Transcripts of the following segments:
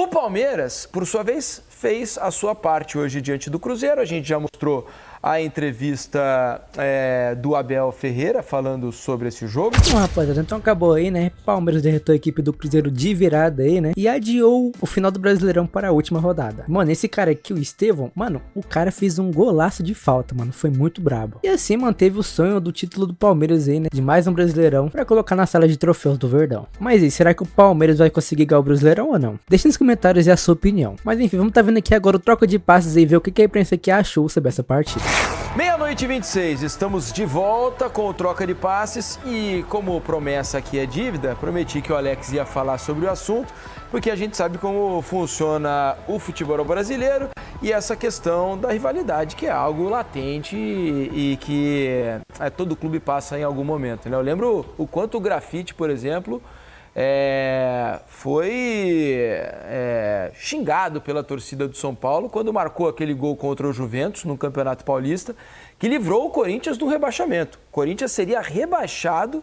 O Palmeiras, por sua vez, fez a sua parte hoje diante do Cruzeiro. A gente já mostrou a entrevista do Abel Ferreira falando sobre esse jogo. Bom, rapaziada, então acabou aí, né? Palmeiras derrotou a equipe do Cruzeiro de virada aí, né? E adiou o final do Brasileirão para a última rodada. Mano, esse cara aqui, o Estevão, mano, o cara fez um golaço de falta, mano. Foi muito brabo. E assim manteve o sonho do título do Palmeiras aí, né? De mais um Brasileirão para colocar na sala de troféus do Verdão. Mas e será que o Palmeiras vai conseguir ganhar o Brasileirão ou não? Deixa nos comentários a sua opinião. Mas enfim, vamos tá vendo aqui agora o troca de passes e ver o que a imprensa aqui achou sobre essa partida. 00:26, estamos de volta com o Troca de Passes e como promessa aqui é dívida, prometi que o Alex ia falar sobre o assunto, porque a gente sabe como funciona o futebol brasileiro e essa questão da rivalidade, que é algo latente e que todo clube passa em algum momento, né? Eu lembro o quanto o Grafite, por exemplo, foi xingado pela torcida do São Paulo quando marcou aquele gol contra o Juventus no Campeonato Paulista, que livrou o Corinthians do rebaixamento. O Corinthians seria rebaixado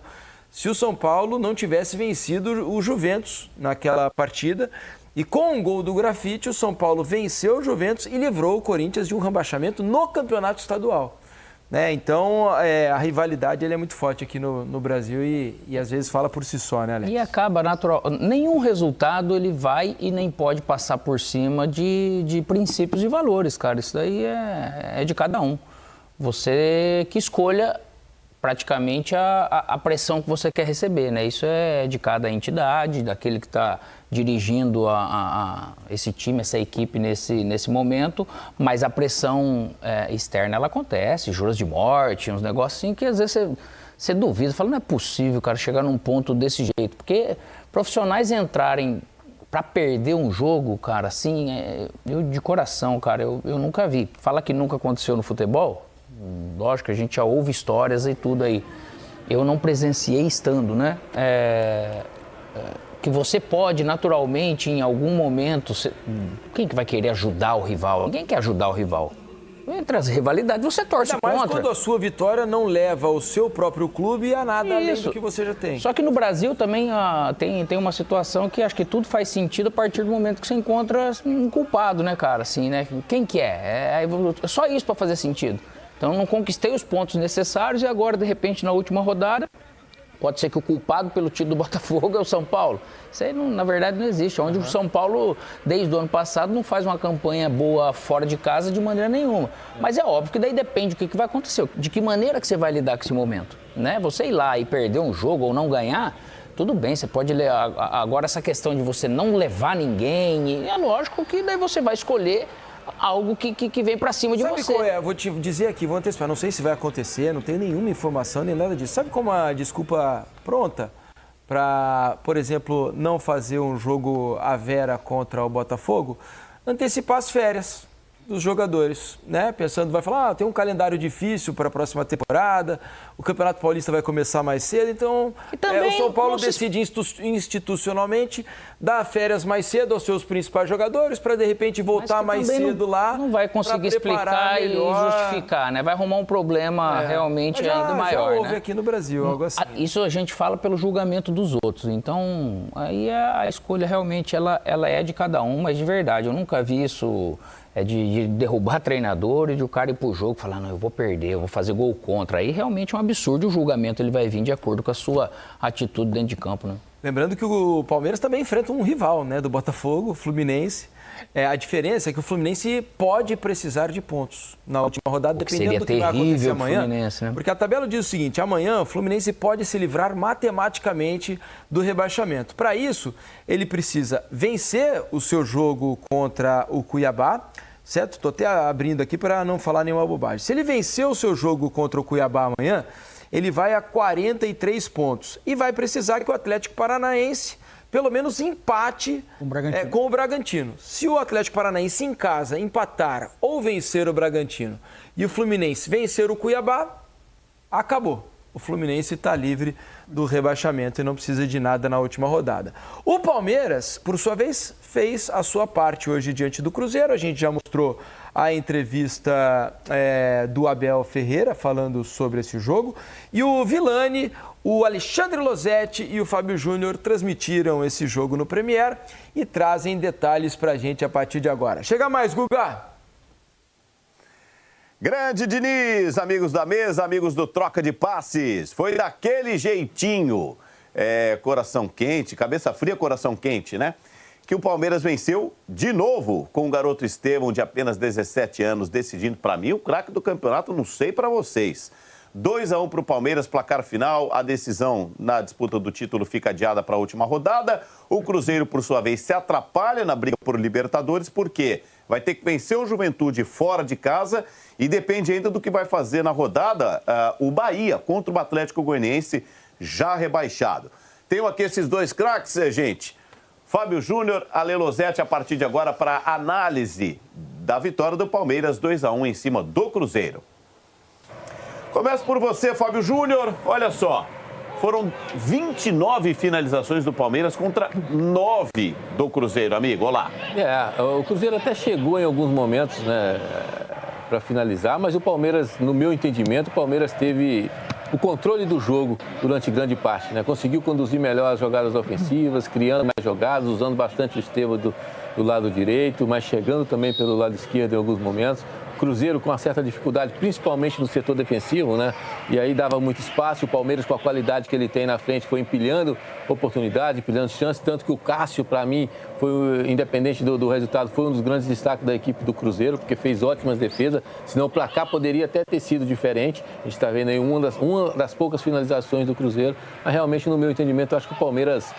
se o São Paulo não tivesse vencido o Juventus naquela partida. E com um gol do Grafite, o São Paulo venceu o Juventus e livrou o Corinthians de um rebaixamento no Campeonato Estadual. Então, a rivalidade é muito forte aqui no Brasil e às vezes fala por si só, né, Alex? E acaba natural. Nenhum resultado ele vai e nem pode passar por cima de princípios e valores, cara. Isso daí é de cada um. Você que escolha praticamente a pressão que você quer receber, né? Isso é de cada entidade, daquele que está dirigindo esse time, essa equipe nesse momento, mas a pressão externa, ela acontece, juros de morte, uns negócios assim que às vezes você duvida, fala, não é possível, cara, chegar num ponto desse jeito, porque profissionais entrarem para perder um jogo, cara, assim, eu de coração, cara, eu nunca vi. Fala que nunca aconteceu no futebol, lógico, a gente já ouve histórias e tudo aí. Eu não presenciei estando, né? Que você pode, naturalmente, em algum momento... Quem que vai querer ajudar o rival? Ninguém quer ajudar o rival. Entre as rivalidades, você torce contra. Mas quando a sua vitória não leva o seu próprio clube a nada além do que você já tem. Só que no Brasil também tem uma situação que acho que tudo faz sentido a partir do momento que você encontra um culpado, né, cara? Assim, né? Quem que é? É só isso para fazer sentido. Então, não conquistei os pontos necessários e agora, de repente, na última rodada, pode ser que o culpado pelo título do Botafogo é o São Paulo. Isso aí, na verdade, não existe. Onde o São Paulo, desde o ano passado, não faz uma campanha boa fora de casa de maneira nenhuma. Mas é óbvio que daí depende do que vai acontecer. De que maneira que você vai lidar com esse momento, né? Você ir lá e perder um jogo ou não ganhar, tudo bem, você pode ler. Agora, essa questão de você não levar ninguém, é lógico que daí você vai escolher algo que vem pra cima de você. Sabe qual é? Vou te dizer aqui, vou antecipar, não sei se vai acontecer, não tenho nenhuma informação nem nada disso. Sabe como a desculpa pronta para, por exemplo, não fazer um jogo à vera contra o Botafogo? Antecipar as férias dos jogadores, né? Pensando, vai falar, tem um calendário difícil para a próxima temporada, o Campeonato Paulista vai começar mais cedo, então o São Paulo decide institucionalmente dar férias mais cedo aos seus principais jogadores para de repente voltar mais cedo lá. Não vai conseguir explicar e justificar, né? Vai arrumar um problema realmente ainda maior. Já houve aqui no Brasil, algo assim. Isso a gente fala pelo julgamento dos outros, então aí a escolha realmente ela é de cada um, mas de verdade, eu nunca vi isso. De derrubar treinador e de o cara ir pro jogo e falar, não, eu vou perder, eu vou fazer gol contra. Aí realmente é um absurdo, o julgamento ele vai vir de acordo com a sua atitude dentro de campo, né? Lembrando que o Palmeiras também enfrenta um rival, né, do Botafogo, o Fluminense. A diferença é que o Fluminense pode precisar de pontos na última rodada, dependendo do que vai acontecer amanhã. Né? Porque a tabela diz o seguinte, amanhã o Fluminense pode se livrar matematicamente do rebaixamento. Para isso, ele precisa vencer o seu jogo contra o Cuiabá, certo? Estou até abrindo aqui para não falar nenhuma bobagem. Se ele vencer o seu jogo contra o Cuiabá amanhã, ele vai a 43 pontos e vai precisar que o Atlético Paranaense pelo menos empate com o Bragantino. Se o Atlético Paranaense em casa empatar ou vencer o Bragantino e o Fluminense vencer o Cuiabá, acabou. o Fluminense está livre do rebaixamento e não precisa de nada na última rodada. O Palmeiras, por sua vez, fez a sua parte hoje diante do Cruzeiro. A gente já mostrou a entrevista do Abel Ferreira falando sobre esse jogo. E o Villani, o Alexandre Losetti e o Fábio Júnior transmitiram esse jogo no Premier e trazem detalhes para a gente a partir de agora. Chega mais, Guga! Grande Diniz, amigos da mesa, amigos do Troca de Passes. Foi daquele jeitinho, coração quente, cabeça fria, coração quente, né? Que o Palmeiras venceu de novo com o garoto Estevão, de apenas 17 anos, decidindo, para mim, o craque do campeonato, não sei para vocês. 2-1 para o Palmeiras, placar final. A decisão na disputa do título fica adiada para a última rodada. O Cruzeiro, por sua vez, se atrapalha na briga por Libertadores, porque vai ter que vencer o Juventude fora de casa e depende ainda do que vai fazer na rodada o Bahia contra o Atlético Goianiense, já rebaixado. Tenho aqui esses dois craques, gente. Fábio Júnior, Ale Losetti, a partir de agora, para análise da vitória do Palmeiras 2-1 em cima do Cruzeiro. Começo por você, Fábio Júnior. Olha só, foram 29 finalizações do Palmeiras contra 9 do Cruzeiro, amigo. Olá. O Cruzeiro até chegou em alguns momentos, né, para finalizar, mas o Palmeiras, no meu entendimento, o Palmeiras teve o controle do jogo durante grande parte, né? Conseguiu conduzir melhor as jogadas ofensivas, criando mais jogadas, usando bastante o Estevão do lado direito, mas chegando também pelo lado esquerdo em alguns momentos. Cruzeiro com uma certa dificuldade, principalmente no setor defensivo, né? E aí dava muito espaço. O Palmeiras, com a qualidade que ele tem na frente, foi empilhando oportunidade, empilhando chances. Tanto que o Cássio, para mim, foi, independente do resultado, foi um dos grandes destaques da equipe do Cruzeiro, porque fez ótimas defesas. Senão o placar poderia até ter sido diferente. A gente está vendo aí uma das poucas finalizações do Cruzeiro. Mas realmente, no meu entendimento, eu acho que o Palmeiras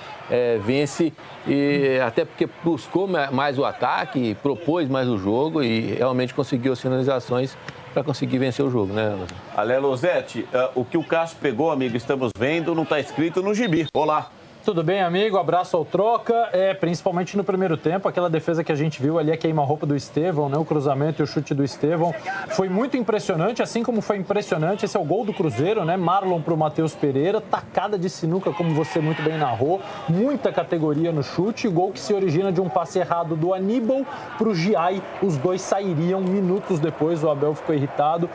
vence, e até porque buscou mais o ataque, propôs mais o jogo e realmente conseguiu as finalizações para conseguir vencer o jogo, né? Ale Losetti, o que o Cássio pegou, amigo, estamos vendo, não está escrito no gibi. Olá. Tudo bem, amigo? Abraço ao Troca. Principalmente no primeiro tempo, aquela defesa que a gente viu ali, a queima-roupa do Estevão, né? O cruzamento e o chute do Estevão. Foi muito impressionante, assim como foi impressionante. Esse é o gol do Cruzeiro, né? Marlon para o Matheus Pereira. Tacada de sinuca, como você muito bem narrou. Muita categoria no chute. Gol que se origina de um passe errado do Aníbal para o Giai. Os dois sairiam minutos depois. O Abel ficou irritado.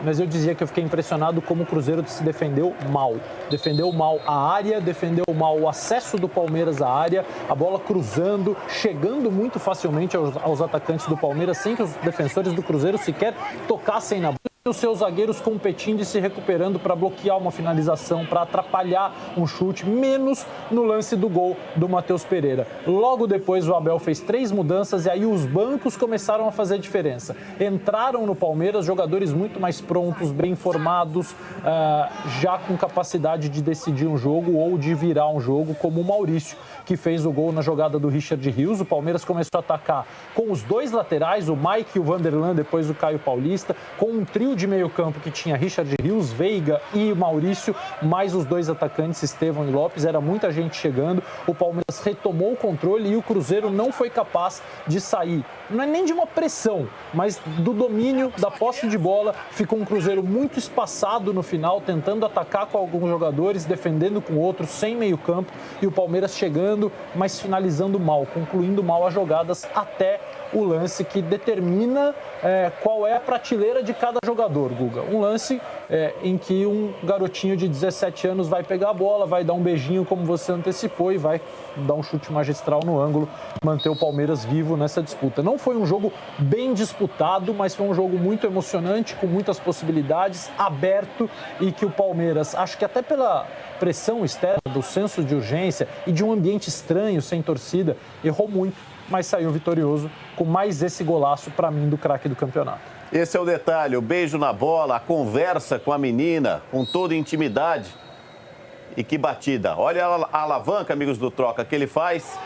Mas eu dizia que eu fiquei impressionado como o Cruzeiro se defendeu mal. Defendeu mal a área, defendeu mal o acesso do Palmeiras à área, a bola cruzando, chegando muito facilmente aos atacantes do Palmeiras, sem que os defensores do Cruzeiro sequer tocassem na bola. Os seus zagueiros competindo e se recuperando para bloquear uma finalização, para atrapalhar um chute, menos no lance do gol do Matheus Pereira. Logo depois o Abel fez 3 mudanças e aí os bancos começaram a fazer diferença. Entraram no Palmeiras jogadores muito mais prontos, bem formados, já com capacidade de decidir um jogo ou de virar um jogo, como o Maurício, que fez o gol na jogada do Richard Rios. O Palmeiras começou a atacar com os 2 laterais, o Mike e o Vanderlan, depois o Caio Paulista, com um trio de meio campo que tinha Richard Rios, Veiga e Maurício, mais os 2 atacantes, Estevão e Lopes. Era muita gente chegando. O Palmeiras retomou o controle e o Cruzeiro não foi capaz de sair. Não é nem de uma pressão, mas do domínio, da posse de bola. Ficou um Cruzeiro muito espaçado no final, tentando atacar com alguns jogadores, defendendo com outros, sem meio campo. E o Palmeiras chegando, mas finalizando mal, concluindo mal as jogadas até o lance que determina qual é a prateleira de cada jogador, Guga. Um lance em que um garotinho de 17 anos vai pegar a bola, vai dar um beijinho, como você antecipou, e vai dar um chute magistral no ângulo, manter o Palmeiras vivo nessa disputa. Não foi um jogo bem disputado, mas foi um jogo muito emocionante, com muitas possibilidades, aberto, e que o Palmeiras, acho que até pela pressão externa, do senso de urgência e de um ambiente estranho, sem torcida, errou muito, mas saiu vitorioso com mais esse golaço, para mim, do craque do campeonato. Esse é o detalhe, o beijo na bola, a conversa com a menina, com toda intimidade. E que batida. Olha a alavanca, amigos do Troca, que ele faz.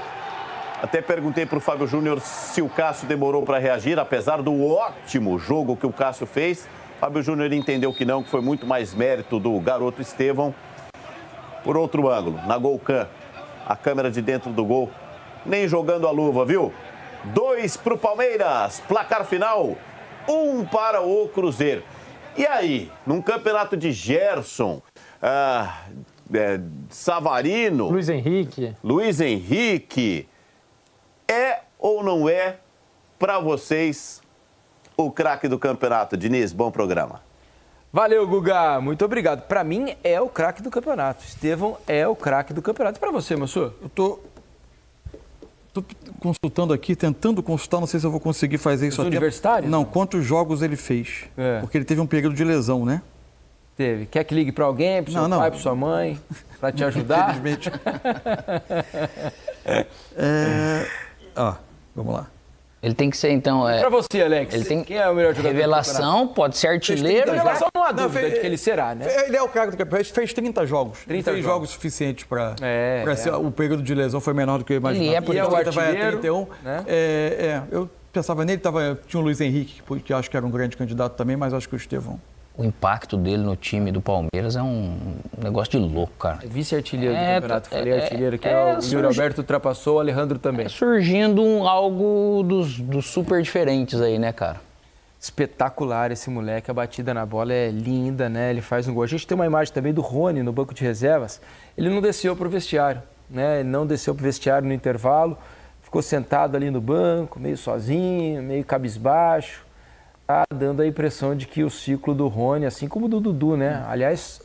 Até perguntei para o Fábio Júnior se o Cássio demorou para reagir, apesar do ótimo jogo que o Cássio fez. Fábio Júnior entendeu que não, que foi muito mais mérito do garoto Estevão. Por outro ângulo, na Golcan, a câmera de dentro do gol, nem jogando a luva, viu? 2 para o Palmeiras, placar final, 1 para o Cruzeiro. E aí, num campeonato de Gerson, Savarino... Luiz Henrique, é ou não é para vocês o craque do campeonato? Diniz, bom programa. Valeu, Guga. Muito obrigado. Para mim, é o craque do campeonato. Estevão é o craque do campeonato. E para você, Mansur? Eu tô consultando aqui, tentando consultar, não sei se eu vou conseguir fazer isso. Universitário? Não, quantos jogos ele fez. Porque ele teve um período de lesão, né? Teve. Quer que ligue para alguém, para seu pai, para sua mãe, para te ajudar? Infelizmente. Vamos lá. Ele tem que ser, então... Para você, Alex, quem é o melhor jogador revelação, pode ser artilheiro. Revelação não há dúvida de que ele será, né? Ele é o craque do campeonato, fez 30 jogos. 30 jogos suficientes para ser. O período de lesão foi menor do que eu imaginava. Ele é por o artilheiro, 31. Né? Eu pensava nele, tinha o Luiz Henrique, que acho que era um grande candidato também, mas acho que o Estevão. O impacto dele no time do Palmeiras é um negócio de louco, cara. Vice-artilheiro do campeonato. Falei artilheiro, que o Yuri Alberto ultrapassou, o Alejandro também. Surgindo algo dos super diferentes aí, né, cara? Espetacular esse moleque, a batida na bola é linda, né? Ele faz um gol. A gente tem uma imagem também do Rony no banco de reservas. Ele não desceu para o vestiário, né? Ele não desceu para o vestiário no intervalo, ficou sentado ali no banco, meio sozinho, meio cabisbaixo. Tá dando a impressão de que o ciclo do Rony, assim como do Dudu, né? Aliás,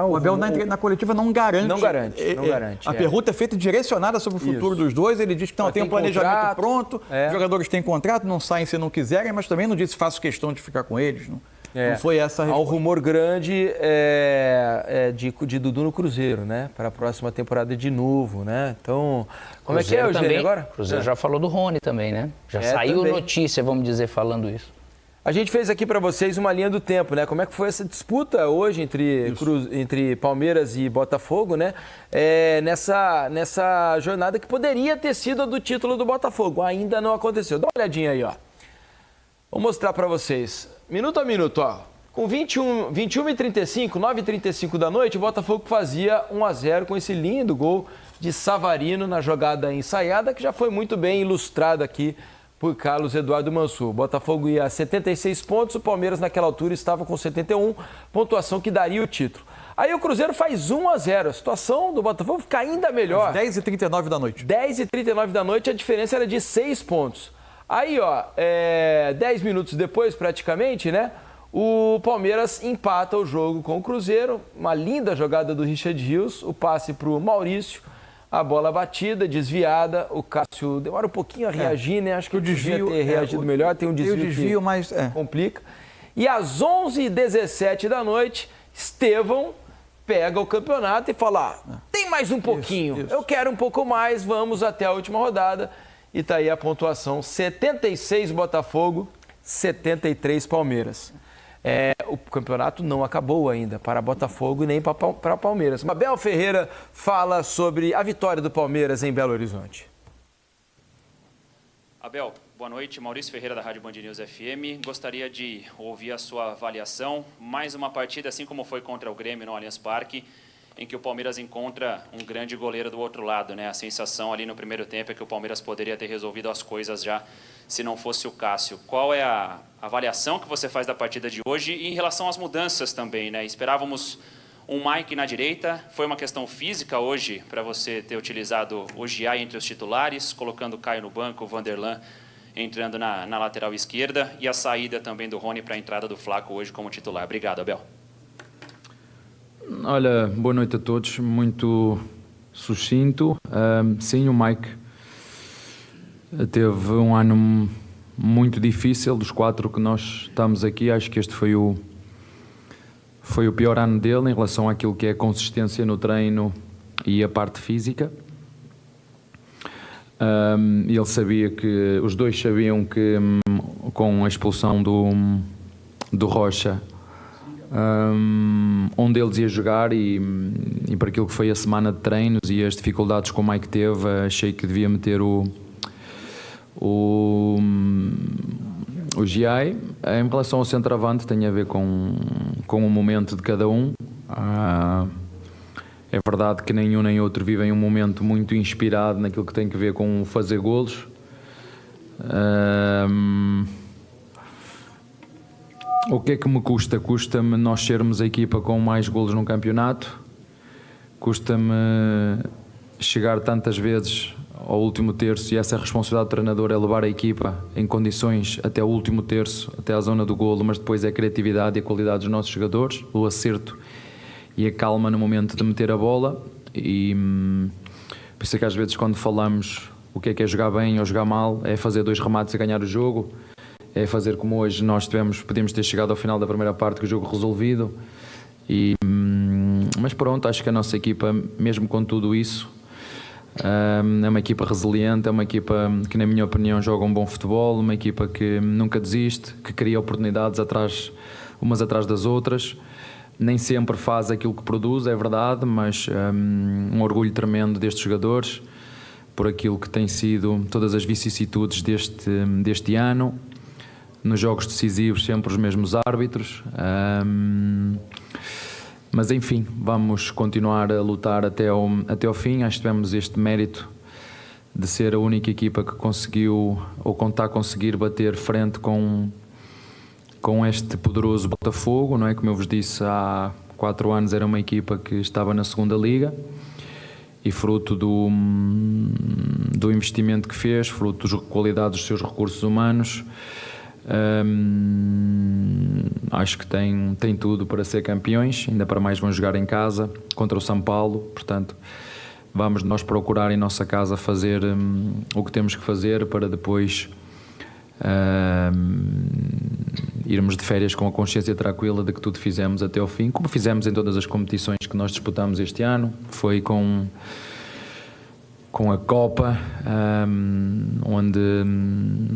o Abel na coletiva não garante. Não garante. A pergunta é feita direcionada sobre o futuro dos dois. Ele diz que tem um planejamento pronto, os jogadores têm contrato, não saem se não quiserem, mas também não disse faço questão de ficar com eles. Não foi essa a resposta. Há um rumor grande de Dudu no Cruzeiro, né? Para a próxima temporada de novo, né? Então, como Cruzeiro é que é, Eugênio, agora? O Cruzeiro já falou do Rony também, né? Já saiu também notícia, vamos dizer, falando isso. A gente fez aqui para vocês uma linha do tempo, né? Como é que foi essa disputa hoje entre Palmeiras e Botafogo, né? Nessa jornada que poderia ter sido a do título do Botafogo. Ainda não aconteceu. Dá uma olhadinha aí, ó. Vou mostrar para vocês. Minuto a minuto, ó. Com 21h35, 9h35 da noite, o Botafogo fazia 1-0 com esse lindo gol de Savarino na jogada ensaiada, que já foi muito bem ilustrada aqui por Carlos Eduardo Mansur. O Botafogo ia a 76 pontos, o Palmeiras naquela altura estava com 71, pontuação que daria o título. Aí o Cruzeiro faz 1-0, a situação do Botafogo fica ainda melhor. 10h39 da noite. 10h39 da noite, a diferença era de 6 pontos. Aí, 10 minutos depois, praticamente, né, o Palmeiras empata o jogo com o Cruzeiro, uma linda jogada do Richard Rios, o passe para o Maurício, a bola batida, desviada, o Cássio demora um pouquinho a reagir, né? Acho que o desvio ter reagido melhor, tem um desvio mas complica. E às 11h17 da noite, Estevão pega o campeonato e fala, tem mais um pouquinho, eu quero um pouco mais, vamos até a última rodada. E tá aí a pontuação, 76 Botafogo, 73 Palmeiras. O campeonato não acabou ainda para Botafogo e nem para Palmeiras. Abel Ferreira fala sobre a vitória do Palmeiras em Belo Horizonte. Abel, boa noite. Maurício Ferreira da Rádio Band News FM. Gostaria de ouvir a sua avaliação. Mais uma partida, assim como foi contra o Grêmio no Allianz Parque, em que o Palmeiras encontra um grande goleiro do outro lado, né? A sensação ali no primeiro tempo é que o Palmeiras poderia ter resolvido as coisas já se não fosse o Cássio. Qual é a avaliação que você faz da partida de hoje e em relação às mudanças também, né? Esperávamos um Mike na direita, foi uma questão física hoje para você ter utilizado o Giai entre os titulares, colocando o Caio no banco, o Vanderlan entrando na lateral esquerda e a saída também do Rony para a entrada do Flaco hoje como titular. Obrigado, Abel. Olha, boa noite a todos, muito sucinto. Sim, o Mike teve um ano muito difícil, dos 4 que nós estamos aqui, acho que este foi o pior ano dele em relação àquilo que é a consistência no treino e a parte física. Ele sabia que, os dois sabiam que com a expulsão do Rocha, um deles ia jogar e para aquilo que foi a semana de treinos e as dificuldades que o Mike teve, achei que devia meter o Giai. Em relação ao centroavante, tem a ver com o momento de cada um. É verdade que nenhum nem outro vivem um momento muito inspirado naquilo que tem a ver com fazer golos. O que é que me custa? Custa-me nós sermos a equipa com mais golos num campeonato, custa-me chegar tantas vezes ao último terço, e essa responsabilidade do treinador é levar a equipa em condições até o último terço, até à zona do golo, mas depois é a criatividade e a qualidade dos nossos jogadores, o acerto e a calma no momento de meter a bola. E por isso é que às vezes quando falamos o que é jogar bem ou jogar mal, é fazer 2 remates e ganhar o jogo, é fazer como hoje nós podíamos ter chegado ao final da primeira parte com o jogo resolvido. Mas pronto, acho que a nossa equipa, mesmo com tudo isso, é uma equipa resiliente, é uma equipa que, na minha opinião, joga um bom futebol, uma equipa que nunca desiste, que cria oportunidades umas atrás das outras. Nem sempre faz aquilo que produz, é verdade, mas um orgulho tremendo destes jogadores, por aquilo que tem sido todas as vicissitudes deste ano. Nos jogos decisivos, sempre os mesmos árbitros. Mas enfim, vamos continuar a lutar até ao fim. Acho que tivemos este mérito de ser a única equipa que conseguiu, ou contar a conseguir, bater frente com este poderoso Botafogo, não é? Como eu vos disse, há 4 anos era uma equipa que estava na segunda liga, e fruto do investimento que fez, fruto da qualidade dos seus recursos humanos, acho que tem tudo para ser campeões. Ainda para mais vão jogar em casa contra o São Paulo, portanto vamos nós procurar em nossa casa fazer o que temos que fazer para depois irmos de férias com a consciência tranquila de que tudo fizemos até ao fim, como fizemos em todas as competições que nós disputamos este ano. Foi com a Copa, onde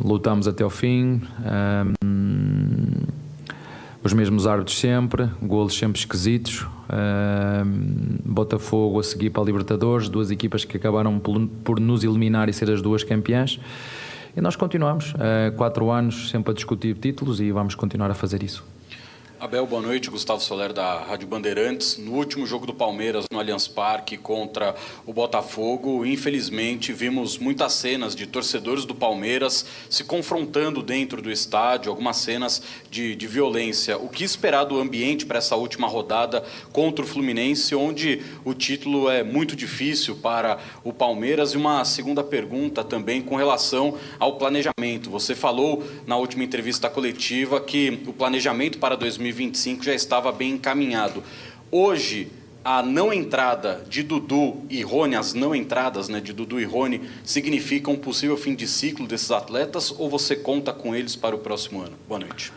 lutamos até ao fim, os mesmos árbitros sempre, golos sempre esquisitos, Botafogo a seguir para a Libertadores, 2 equipas que acabaram por nos eliminar e ser as 2 campeãs, e nós continuamos 4 anos sempre a discutir títulos, e vamos continuar a fazer isso. Abel, boa noite. Gustavo Soler, da Rádio Bandeirantes. No último jogo do Palmeiras, no Allianz Parque, contra o Botafogo, infelizmente, vimos muitas cenas de torcedores do Palmeiras se confrontando dentro do estádio, algumas cenas de violência. O que esperar do ambiente para essa última rodada contra o Fluminense, onde o título é muito difícil para o Palmeiras? E uma segunda pergunta também com relação ao planejamento. Você falou na última entrevista coletiva que o planejamento para 2025 já estava bem encaminhado. Hoje, a não entrada de Dudu e Rony, as não entradas, né, de Dudu e Rony, significam um possível fim de ciclo desses atletas, ou você conta com eles para o próximo ano? Boa noite.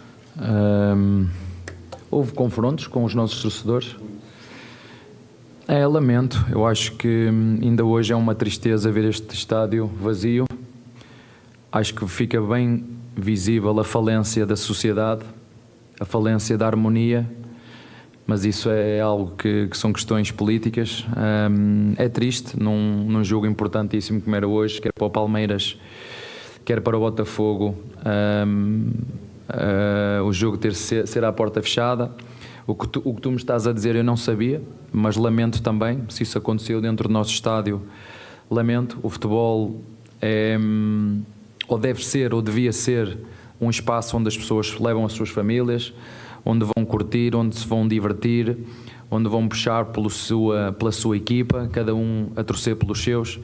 Houve confrontos com os nossos torcedores. Lamento. Eu acho que ainda hoje é uma tristeza ver este estádio vazio. Acho que fica bem visível a falência da sociedade, a falência da harmonia, mas isso é algo que são questões políticas. É triste num jogo importantíssimo como era hoje, quer para o Palmeiras, quer para o Botafogo, o jogo ser à porta fechada. O que tu me estás a dizer eu não sabia, mas lamento também, se isso aconteceu dentro do nosso estádio, lamento. O futebol ou deve ser, ou devia ser, um espaço onde as pessoas levam as suas famílias, onde vão curtir, onde se vão divertir, onde vão puxar pela sua equipa, cada um a torcer pelos seus.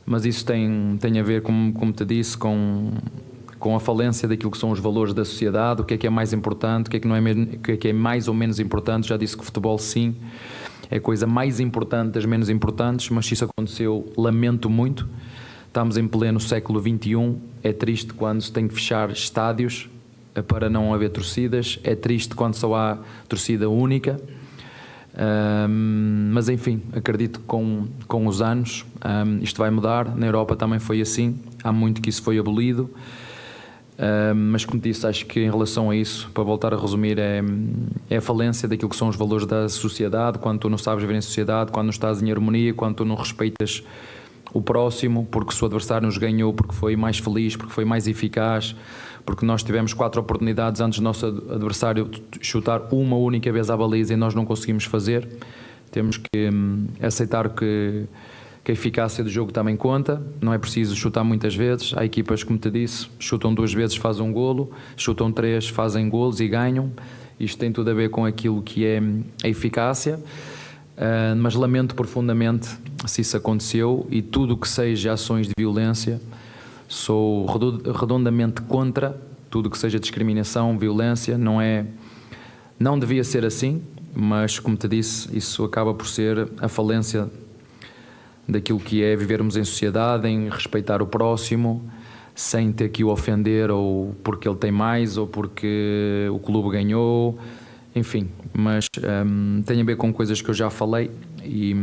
Mas isso tem a ver, como te disse, com a falência daquilo que são os valores da sociedade, o que é mais importante, o que é mais ou menos importante. Já disse que o futebol, sim, é a coisa mais importante das menos importantes, mas se isso aconteceu, lamento muito. Estamos em pleno século XXI, é triste quando se tem que fechar estádios para não haver torcidas, é triste quando só há torcida única, mas enfim, acredito que com os anos isto vai mudar. Na Europa também foi assim, há muito que isso foi abolido, mas como disse, acho que em relação a isso, para voltar a resumir, é a falência daquilo que são os valores da sociedade, quando tu não sabes viver em sociedade, quando não estás em harmonia, quando tu não respeitas o próximo, porque o seu adversário nos ganhou, porque foi mais feliz, porque foi mais eficaz, porque nós tivemos 4 oportunidades antes do nosso adversário chutar uma única vez à baliza e nós não conseguimos fazer. Temos que aceitar que que a eficácia do jogo também conta, não é preciso chutar muitas vezes. Há equipas, como te disse, chutam 2 vezes, fazem um golo, chutam 3, fazem golos e ganham. Isto tem tudo a ver com aquilo que é a eficácia, mas lamento profundamente se isso aconteceu, e tudo o que seja ações de violência, sou redondamente contra tudo o que seja discriminação, violência. Não devia ser assim, mas, como te disse, isso acaba por ser a falência daquilo que é vivermos em sociedade, em respeitar o próximo, sem ter que o ofender, ou porque ele tem mais, ou porque o clube ganhou, enfim. Mas tem a ver com coisas que eu já falei, e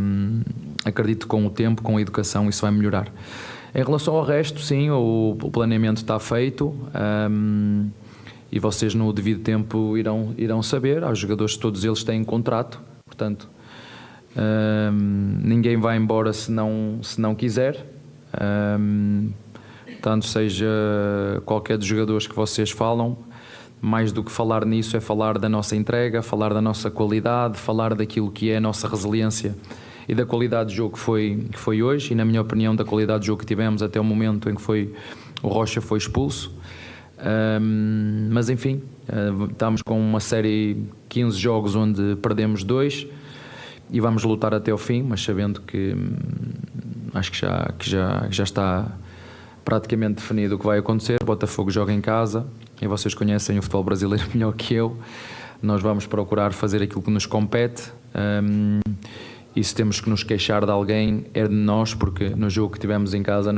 acredito que com o tempo, com a educação, isso vai melhorar. Em relação ao resto, sim, o planeamento está feito, e vocês no devido tempo irão saber. Os jogadores, todos eles têm contrato, portanto, ninguém vai embora se não quiser. Portanto, seja qualquer dos jogadores que vocês falam, mais do que falar nisso, é falar da nossa entrega, falar da nossa qualidade, falar daquilo que é a nossa resiliência e da qualidade de jogo que foi hoje, e, na minha opinião, da qualidade de jogo que tivemos até o momento em que o Rocha foi expulso. Mas, enfim, estamos com uma série de 15 jogos onde perdemos 2, e vamos lutar até ao fim, mas sabendo que acho que já está praticamente definido o que vai acontecer. O Botafogo joga em casa, e vocês conhecem o futebol brasileiro melhor que eu. Nós vamos procurar fazer aquilo que nos compete, e se temos que nos queixar de alguém, é de nós, porque no jogo que tivemos em casa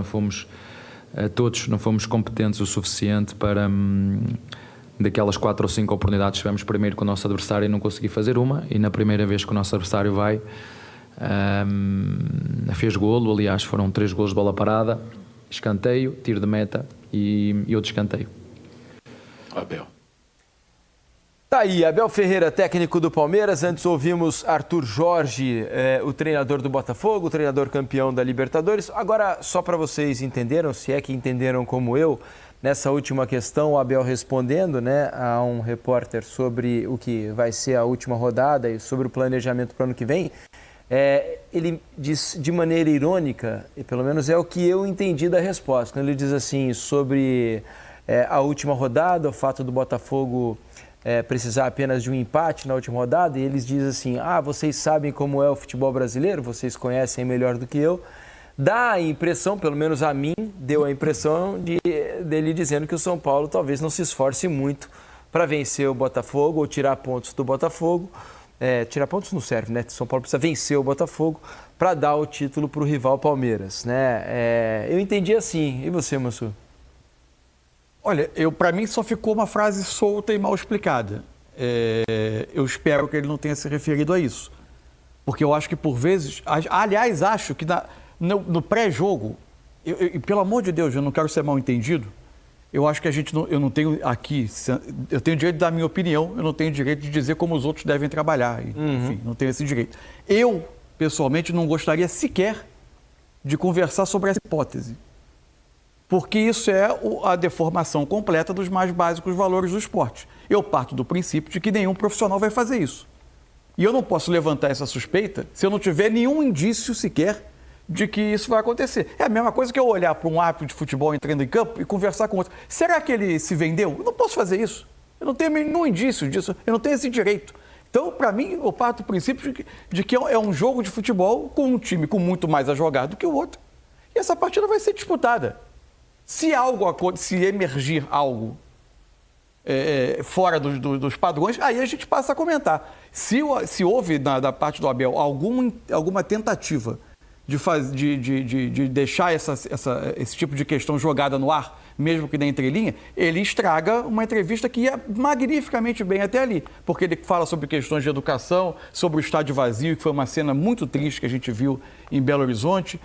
todos não fomos competentes o suficiente para, daquelas 4 ou 5 oportunidades que tivemos primeiro com o nosso adversário, e não consegui fazer uma, e na primeira vez que o nosso adversário fez golo. Aliás, foram 3 golos de bola parada, escanteio, tiro de meta e outro escanteio. Abel. Tá aí, Abel Ferreira, técnico do Palmeiras. Antes ouvimos Arthur Jorge, o treinador do Botafogo, o treinador campeão da Libertadores. Agora, só para vocês entenderam, se é que entenderam como eu, nessa última questão, o Abel respondendo, né, a um repórter sobre o que vai ser a última rodada e sobre o planejamento para o ano que vem, ele diz de maneira irônica, e pelo menos é o que eu entendi da resposta, quando ele diz assim sobre a última rodada, o fato do Botafogo precisar apenas de um empate na última rodada, e eles dizem assim, vocês sabem como é o futebol brasileiro, vocês conhecem melhor do que eu. Dá a impressão, pelo menos a mim, deu a impressão dele dizendo que o São Paulo talvez não se esforce muito para vencer o Botafogo ou tirar pontos do Botafogo. Tirar pontos não serve, né? O São Paulo precisa vencer o Botafogo para dar o título para o rival Palmeiras, né? Eu entendi assim. E você, Mansur? Olha, para mim só ficou uma frase solta e mal explicada. Eu espero que ele não tenha se referido a isso. Porque eu acho que por vezes... Aliás, acho que no pré-jogo, e pelo amor de Deus, eu não quero ser mal entendido, eu acho que eu não tenho aqui... Eu tenho direito de dar a minha opinião, eu não tenho direito de dizer como os outros devem trabalhar. Enfim, não tenho esse direito. Eu, pessoalmente, não gostaria sequer de conversar sobre essa hipótese. Porque isso é a deformação completa dos mais básicos valores do esporte. Eu parto do princípio de que nenhum profissional vai fazer isso. E eu não posso levantar essa suspeita se eu não tiver nenhum indício sequer de que isso vai acontecer. É a mesma coisa que eu olhar para um árbitro de futebol entrando em campo e conversar com outro. Será que ele se vendeu? Eu não posso fazer isso. Eu não tenho nenhum indício disso. Eu não tenho esse direito. Então, para mim, eu parto do princípio de que é um jogo de futebol com um time com muito mais a jogar do que o outro. E essa partida vai ser disputada. Se emergir algo fora dos padrões, aí a gente passa a comentar. Se houve, da parte do Abel, alguma tentativa de deixar esse tipo de questão jogada no ar, mesmo que na entrelinha, ele estraga uma entrevista que ia magnificamente bem até ali. Porque ele fala sobre questões de educação, sobre o estádio vazio, que foi uma cena muito triste que a gente viu em Belo Horizonte,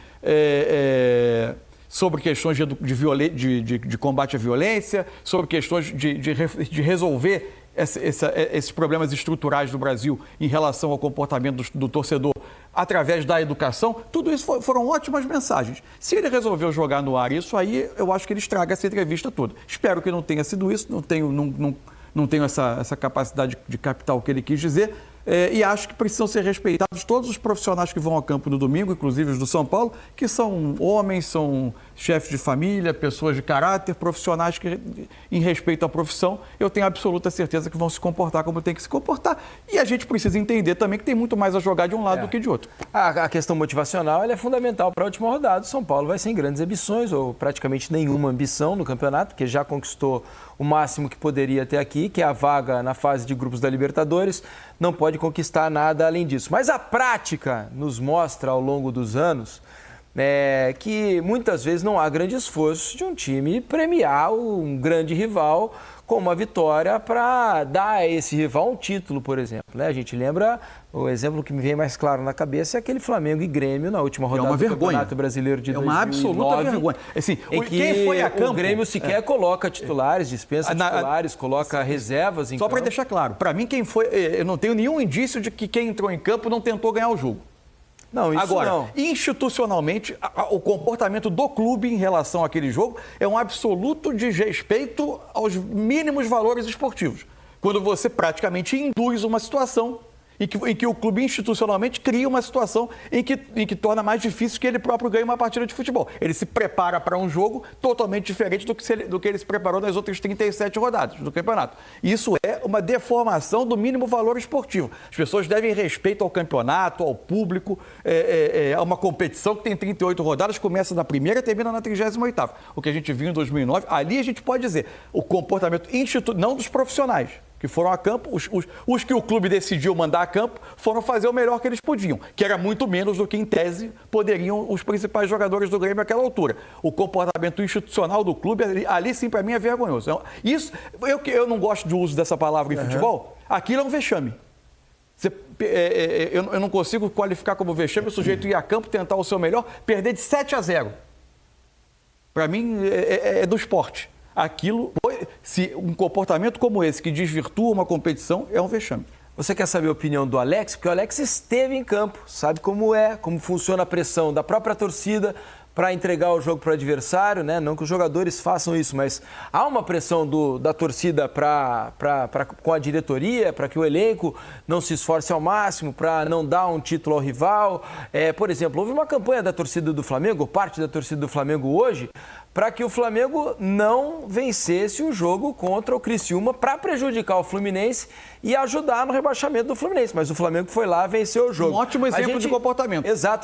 sobre questões de combate à violência, sobre questões de resolver esses problemas estruturais do Brasil em relação ao comportamento do torcedor através da educação. Tudo isso foram ótimas mensagens. Se ele resolveu jogar no ar isso, aí eu acho que ele estraga essa entrevista toda. Espero que não tenha sido isso, não tenho essa capacidade de captar o que ele quis dizer, E acho que precisam ser respeitados todos os profissionais que vão ao campo no domingo, inclusive os do São Paulo, que são homens, são chefes de família, pessoas de caráter, profissionais que, em respeito à profissão, eu tenho absoluta certeza que vão se comportar como tem que se comportar. E a gente precisa entender também que tem muito mais a jogar de um lado do que de outro. A questão motivacional ela é fundamental para a última rodada. O São Paulo vai sem grandes ambições, ou praticamente nenhuma ambição no campeonato, porque já conquistou o máximo que poderia ter aqui, que é a vaga na fase de grupos da Libertadores. Não pode conquistar nada além disso. Mas a prática nos mostra ao longo dos anos que muitas vezes não há grande esforço de um time premiar um grande rival com uma vitória para dar a esse rival um título, por exemplo. A gente lembra, o exemplo que me vem mais claro na cabeça é aquele Flamengo e Grêmio na última rodada do Campeonato Brasileiro de 2009. É uma absoluta vergonha. Assim, em que quem foi a campo, o Grêmio sequer coloca titulares, dispensa titulares, coloca reservas em campo. Só para deixar claro, para mim quem foi, eu não tenho nenhum indício de que quem entrou em campo não tentou ganhar o jogo. Não, isso agora, não. Institucionalmente, o comportamento do clube em relação àquele jogo é um absoluto desrespeito aos mínimos valores esportivos. Quando você praticamente induz uma situação em que o clube institucionalmente cria uma situação em que torna mais difícil que ele próprio ganhe uma partida de futebol. Ele se prepara para um jogo totalmente diferente do que ele se preparou nas outras 37 rodadas do campeonato. Isso é uma deformação do mínimo valor esportivo. As pessoas devem respeito ao campeonato, ao público, a uma competição que tem 38 rodadas, começa na primeira e termina na 38ª. O que a gente viu em 2009, ali a gente pode dizer, o comportamento não dos profissionais, que foram a campo, os que o clube decidiu mandar a campo, foram fazer o melhor que eles podiam, que era muito menos do que, em tese, poderiam os principais jogadores do Grêmio naquela altura. O comportamento institucional do clube, ali sim, para mim, é vergonhoso. Isso, eu não gosto do uso dessa palavra em futebol, aquilo é um vexame. Eu não consigo qualificar como vexame o sujeito ir a campo, tentar o seu melhor, perder de 7-0. Para mim, é do esporte. Se um comportamento como esse, que desvirtua uma competição, é um vexame. Você quer saber a opinião do Alex? Porque o Alex esteve em campo, sabe como funciona a pressão da própria torcida para entregar o jogo para o adversário, né? Não que os jogadores façam isso, mas há uma pressão da torcida com a diretoria, para que o elenco não se esforce ao máximo, para não dar um título ao rival. Por exemplo, houve uma campanha da torcida do Flamengo, parte da torcida do Flamengo hoje, para que o Flamengo não vencesse o jogo contra o Criciúma para prejudicar o Fluminense e ajudar no rebaixamento do Fluminense. Mas o Flamengo foi lá, venceu o jogo. Um ótimo exemplo de comportamento. Exato.